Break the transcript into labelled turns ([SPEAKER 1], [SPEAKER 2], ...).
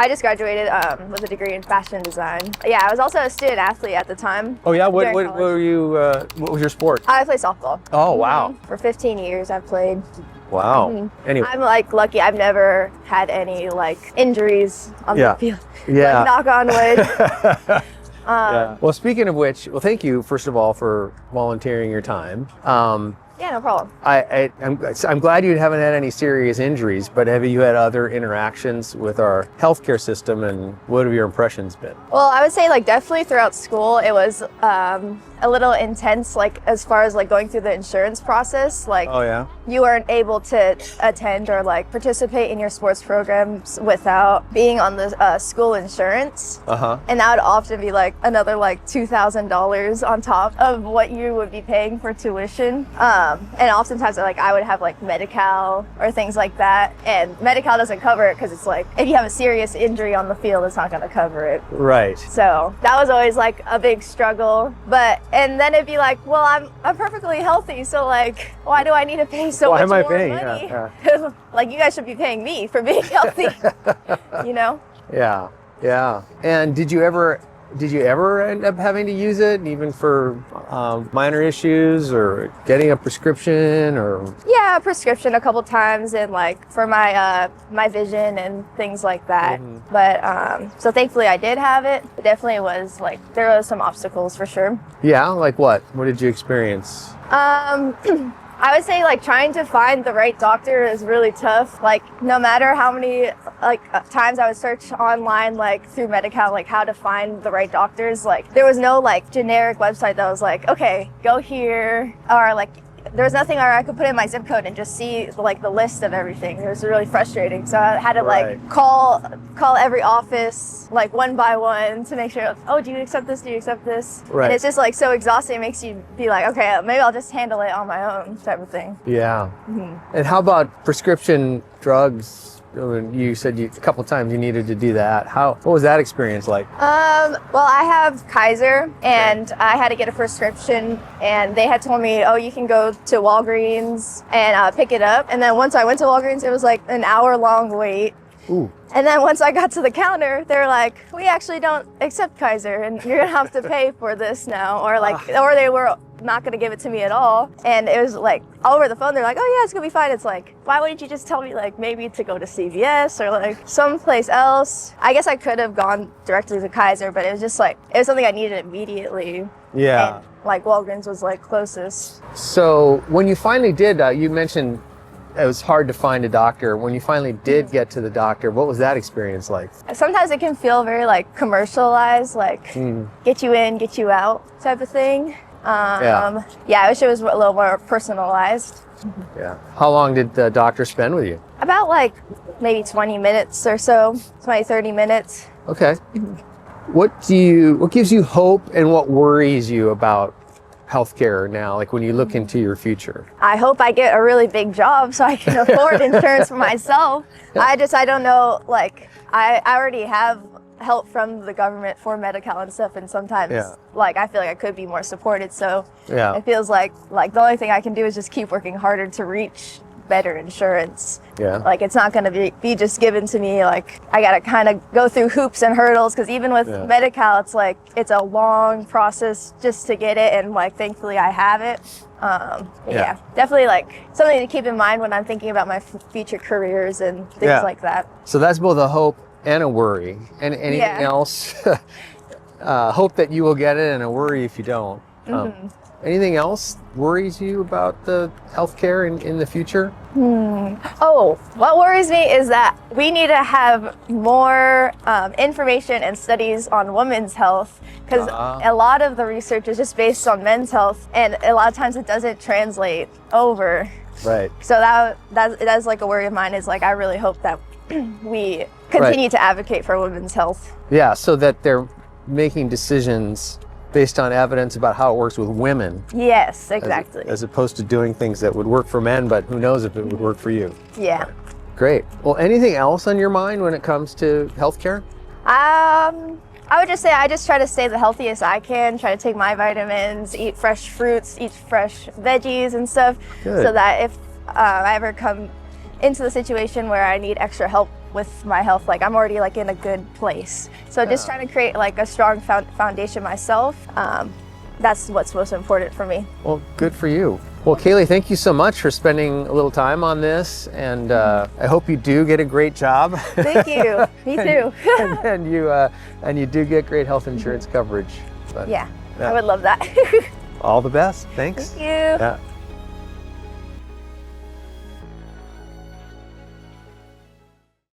[SPEAKER 1] I just graduated with a degree in fashion design. Yeah, I was also a student athlete at the time.
[SPEAKER 2] Oh yeah, what
[SPEAKER 1] during college.
[SPEAKER 2] were you? What was your sport?
[SPEAKER 1] I played softball.
[SPEAKER 2] Oh wow,
[SPEAKER 1] For 15 years I've played.
[SPEAKER 2] wow. Anyway,
[SPEAKER 1] I'm like lucky. I've never had any like injuries on the field.
[SPEAKER 2] Yeah.
[SPEAKER 1] Like, knock on wood.
[SPEAKER 2] Yeah. Well, speaking of which, well, thank you first of all for volunteering your time.
[SPEAKER 1] Yeah, no problem.
[SPEAKER 2] I'm glad you haven't had any serious injuries, but have you had other interactions with our healthcare system, and what have your impressions been?
[SPEAKER 1] Well, I would say like definitely throughout school it was a little intense, like as far as like going through the insurance process. Like,
[SPEAKER 2] oh yeah,
[SPEAKER 1] you weren't able to attend or like participate in your sports programs without being on the school insurance. And that would often be like another like $2,000 on top of what you would be paying for tuition. And oftentimes like I would have like Medi-Cal or things like that, and Medi-Cal doesn't cover it because it's like if you have a serious injury on the field, it's not going to cover it.
[SPEAKER 2] Right.
[SPEAKER 1] So that was always like a big struggle. And then it'd be like, well, I'm perfectly healthy, so like why do I need to pay so much more money? Yeah. Like, you guys should be paying me for being healthy. You know?
[SPEAKER 2] Yeah, yeah. And did you ever end up having to use it, even for minor issues or getting a prescription or? Yeah,
[SPEAKER 1] a prescription a couple times, and like for my my vision and things like that. But so thankfully I did have it. It definitely was like, there was some obstacles for sure.
[SPEAKER 2] Yeah, like what? What did you experience?
[SPEAKER 1] I would say like trying to find the right doctor is really tough. Like, no matter how many like times I would search online, like through Medi-Cal, like how to find the right doctors, like there was no like generic website that was like, okay, go here, or like there was nothing where I could put in my zip code and just see like the list of everything. It was really frustrating. So I had to like call every office like one by one to make sure, oh, do you accept this? Do you accept this? Right. And it's just like so exhausting. It makes you be like, okay, maybe I'll just handle it on my own type of thing. Yeah.
[SPEAKER 2] And how about prescription drugs? You said a couple times you needed to do that. What was that experience like?
[SPEAKER 1] Well, I have Kaiser, and I had to get a prescription, and they had told me, oh, you can go to Walgreens and pick it up. And then once I went to Walgreens, it was like an hour-long wait.
[SPEAKER 2] Ooh.
[SPEAKER 1] And then once I got to the counter, they're like, we actually don't accept Kaiser, and you're gonna have to pay for this now. Or like, or they were not gonna give it to me at all. And it was like, over the phone, they're like, oh yeah, it's gonna be fine. It's like, why wouldn't you just tell me like maybe to go to CVS or like someplace else? I guess I could have gone directly to Kaiser, but it was just like, it was something I needed immediately.
[SPEAKER 2] Yeah.
[SPEAKER 1] And like Walgreens was like closest.
[SPEAKER 2] So when you finally did, you mentioned it was hard to find a doctor. When you finally did get to the doctor, what was that experience like?
[SPEAKER 1] Sometimes it can feel very like commercialized, like get you in, get you out type of thing. Yeah, I wish it was a little more personalized.
[SPEAKER 2] Yeah. How long did the doctor spend with you?
[SPEAKER 1] About like maybe 20 minutes or so, 20, 30 minutes.
[SPEAKER 2] Okay. What gives you hope and what worries you about healthcare now, like when you look into your future?
[SPEAKER 1] I hope I get a really big job so I can afford insurance for myself. I don't know, like I already have help from the government for Medi-Cal and stuff, and sometimes like I feel like I could be more supported, so it feels like the only thing I can do is just keep working harder to reach better insurance. Like it's not going to be just given to me. Like I got to kind of go through hoops and hurdles, because even with Medi-Cal, it's like it's a long process just to get it, and like thankfully I have it. Yeah, definitely like something to keep in mind when I'm thinking about my future careers and things like that.
[SPEAKER 2] So that's both a hope and a worry. And anything else? Hope that you will get it, and a worry if you don't. Anything else worries you about the healthcare in the future?
[SPEAKER 1] Oh, what worries me is that we need to have more information and studies on women's health, because a lot of the research is just based on men's health, and a lot of times it doesn't translate over.
[SPEAKER 2] Right.
[SPEAKER 1] So that's like a worry of mine, is like I really hope that we continue to advocate for women's health.
[SPEAKER 2] Yeah, so that they're making decisions based on evidence about how it works with women.
[SPEAKER 1] Yes, exactly.
[SPEAKER 2] As opposed to doing things that would work for men, but who knows if it would work for you.
[SPEAKER 1] Yeah.
[SPEAKER 2] Great. Well, anything else on your mind when it comes to healthcare?
[SPEAKER 1] I would just say I just try to stay the healthiest I can, try to take my vitamins, eat fresh fruits, eat fresh veggies and stuff. Good. So that if I ever come into the situation where I need extra help with my health. Like I'm already like in a good place. So just trying to create like a strong foundation myself. That's what's most important for me.
[SPEAKER 2] Well, good for you. Well, Cailee, thank you so much for spending a little time on this, and I hope you do get a great job.
[SPEAKER 1] Thank you. Me too.
[SPEAKER 2] and you do get great health insurance coverage. But,
[SPEAKER 1] yeah, I would love that.
[SPEAKER 2] All the best. Thanks.
[SPEAKER 1] Thank you.
[SPEAKER 2] Yeah.